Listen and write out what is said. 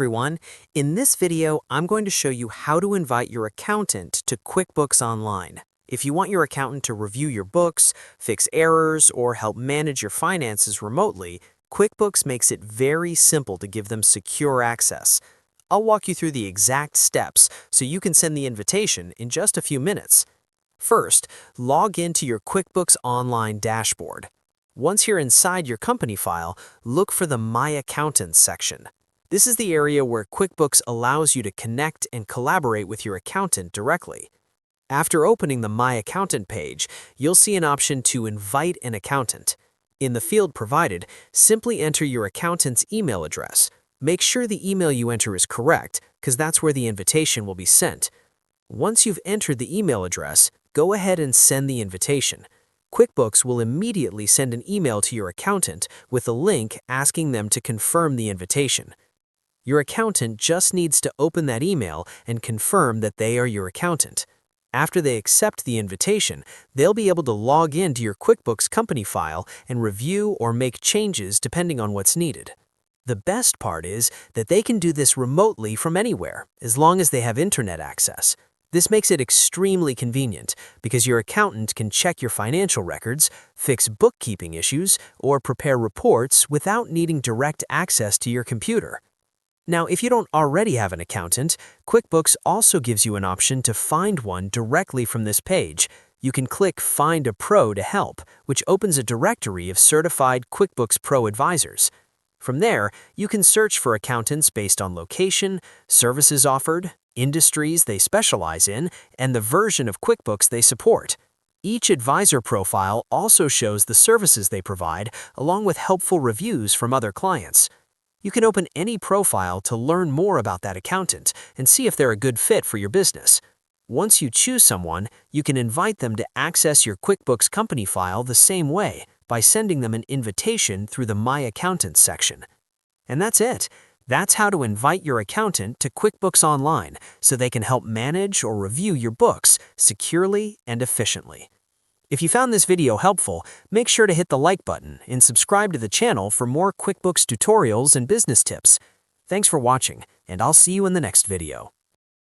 Everyone, in this video, I'm going to show you how to invite your accountant to QuickBooks Online. If you want your accountant to review your books, fix errors, or help manage your finances remotely, QuickBooks makes it very simple to give them secure access. I'll walk you through the exact steps so you can send the invitation in just a few minutes. First, log into your QuickBooks Online dashboard. Once you're inside your company file, look for the My Accountants section. This is the area where QuickBooks allows you to connect and collaborate with your accountant directly. After opening the My Accountant page, you'll see an option to invite an accountant. In the field provided, simply enter your accountant's email address. Make sure the email you enter is correct, because that's where the invitation will be sent. Once you've entered the email address, go ahead and send the invitation. QuickBooks will immediately send an email to your accountant with a link asking them to confirm the invitation. Your accountant just needs to open that email and confirm that they are your accountant. After they accept the invitation, they'll be able to log into your QuickBooks company file and review or make changes depending on what's needed. The best part is that they can do this remotely from anywhere, as long as they have internet access. This makes it extremely convenient because your accountant can check your financial records, fix bookkeeping issues, or prepare reports without needing direct access to your computer. Now, if you don't already have an accountant, QuickBooks also gives you an option to find one directly from this page. You can click Find a Pro to help, which opens a directory of certified QuickBooks Pro advisors. From there, you can search for accountants based on location, services offered, industries they specialize in, and the version of QuickBooks they support. Each advisor profile also shows the services they provide, along with helpful reviews from other clients. You can open any profile to learn more about that accountant and see if they're a good fit for your business. Once you choose someone, you can invite them to access your QuickBooks company file the same way by sending them an invitation through the My Accountants section. And that's it. That's how to invite your accountant to QuickBooks Online so they can help manage or review your books securely and efficiently. If you found this video helpful, make sure to hit the like button and subscribe to the channel for more QuickBooks tutorials and business tips. Thanks for watching, and I'll see you in the next video.